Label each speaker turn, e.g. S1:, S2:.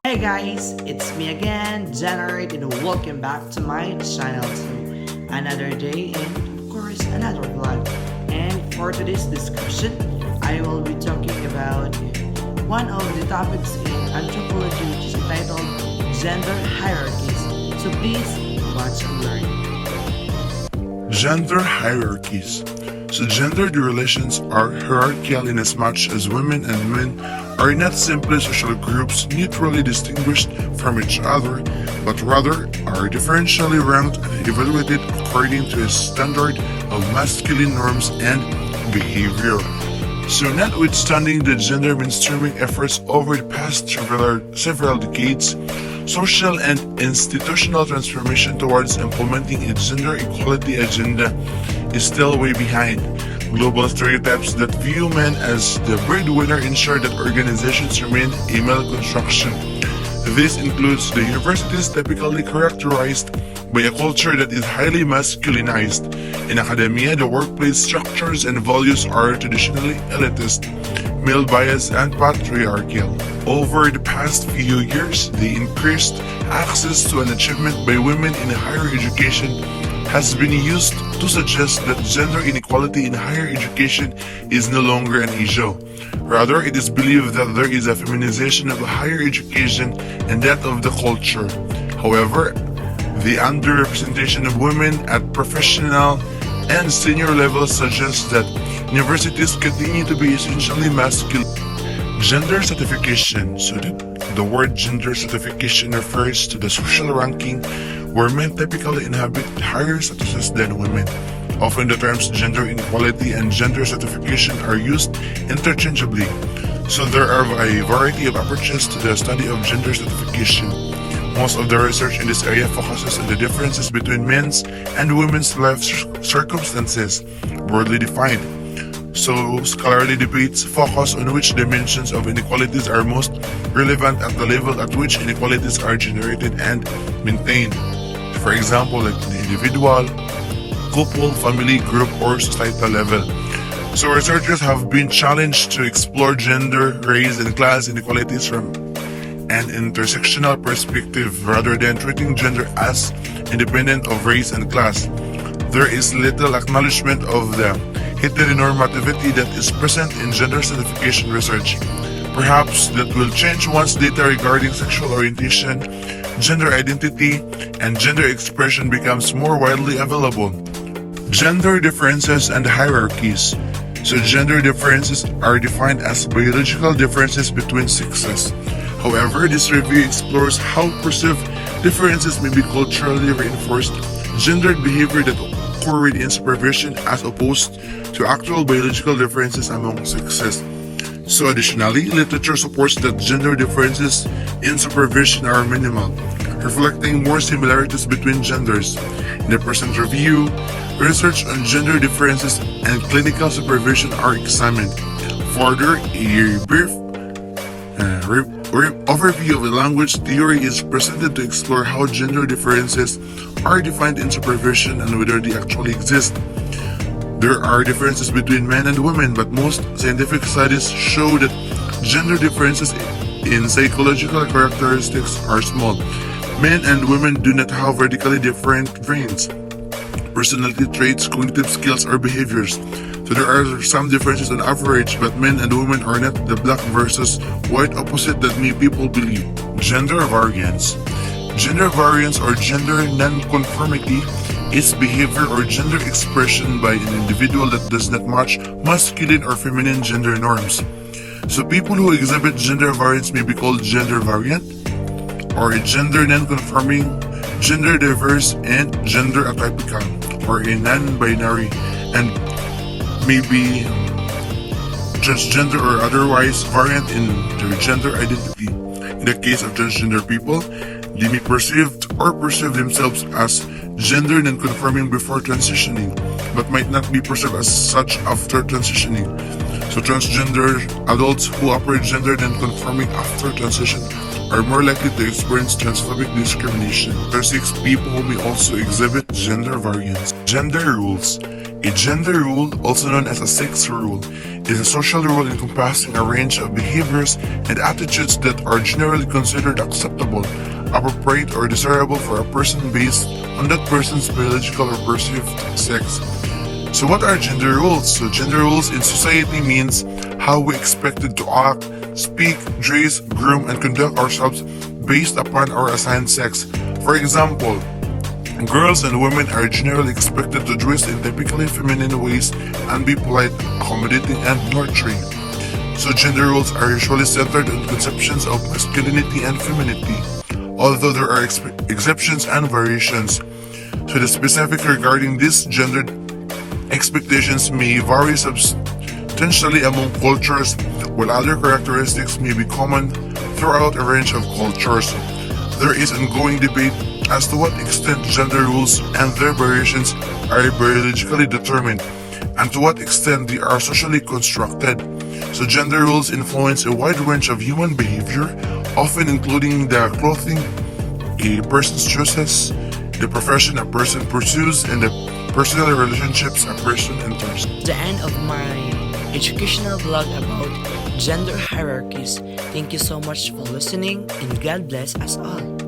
S1: Hey guys, it's me again, Generate, and welcome back to my channel to another day and of course another vlog. And for today's discussion, I will be talking about one of the topics in anthropology which is entitled gender hierarchies. So please watch and learn.
S2: Gender hierarchies. So gendered relations are hierarchical in as much as women and men are not simply social groups neutrally distinguished from each other, but rather are differentially ranked and evaluated according to a standard of masculine norms and behavior. So notwithstanding the gender mainstreaming efforts over the past several decades, social and institutional transformation towards implementing a gender equality agenda is still way behind. Global stereotypes that view men as the breadwinner ensure that organizations remain a male construction. This includes the universities typically characterized by a culture that is highly masculinized. In academia, the workplace structures and values are traditionally elitist, male biased, and patriarchal. Over the past few years, the increased access to an achievement by women in higher education has been used to suggest that gender inequality in higher education is no longer an issue. Rather, it is believed that there is a feminization of higher education and that of the culture. However, the underrepresentation of women at professional and senior levels suggests that universities continue to be essentially masculine. Gender stratification. So the word gender stratification refers to the social ranking where men typically inhabit higher statuses than women. Often the terms gender inequality and gender stratification are used interchangeably. So there are a variety of approaches to the study of gender stratification. Most of the research in this area focuses on the differences between men's and women's life circumstances, broadly defined. So scholarly debates focus on which dimensions of inequalities are most relevant at the level at which inequalities are generated and maintained. For example, like the individual, couple, family, group, or societal level. So researchers have been challenged to explore gender, race, and class inequalities from an intersectional perspective rather than treating gender as independent of race and class. There is little acknowledgement of the heteronormativity that is present in gender stratification research. Perhaps that will change once data regarding sexual orientation, gender identity, and gender expression becomes more widely available. Gender differences and hierarchies. So gender differences are defined as biological differences between sexes. However, this review explores how perceived differences may be culturally reinforced gendered behavior that occur within supervision as opposed to actual biological differences among sexes. So additionally, literature supports that gender differences in supervision are minimal, reflecting more similarities between genders. In the present review, research on gender differences and clinical supervision are examined. Further, a brief overview of the language theory is presented to explore how gender differences are defined in supervision and whether they actually exist. There are differences between men and women, but most scientific studies show that gender differences in psychological characteristics are small. Men and women do not have radically different brains, personality traits, cognitive skills, or behaviors. So there are some differences on average, but men and women are not the black versus white opposite that many people believe. Gender variance. Gender variance or gender non-conformity is behavior or gender expression by an individual that does not match masculine or feminine gender norms. So people who exhibit gender variance may be called gender variant, or a gender non-conforming, gender diverse, and gender atypical, or a non-binary, and may be transgender or otherwise variant in their gender identity. In the case of transgender people, they may perceive themselves as gender non-conforming before transitioning, but might not be perceived as such after transitioning. So transgender adults who operate gender non-conforming after transition are more likely to experience transphobic discrimination. There are 6 people may also exhibit gender variance. Gender rules. A gender rule, also known as a sex rule, is a social rule encompassing a range of behaviors and attitudes that are generally considered acceptable, appropriate, or desirable for a person based on that person's biological or perceived sex. So what are gender roles? So gender roles in society means how we expected to act, speak, dress, groom, and conduct ourselves based upon our assigned sex. For example, girls and women are generally expected to dress in typically feminine ways and be polite, accommodating, and nurturing. So gender roles are usually centered on conceptions of masculinity and femininity, although there are exceptions and variations. So the specific regarding these gendered expectations may vary substantially among cultures, while other characteristics may be common throughout a range of cultures. There is ongoing debate as to what extent gender rules and their variations are biologically determined, and to what extent they are socially constructed. So gender rules influence a wide range of human behavior, often including the clothing a person chooses, the profession a person pursues, and the personal relationships a person enters.
S1: The end of my educational vlog about gender hierarchies. Thank you so much for listening, and God bless us all.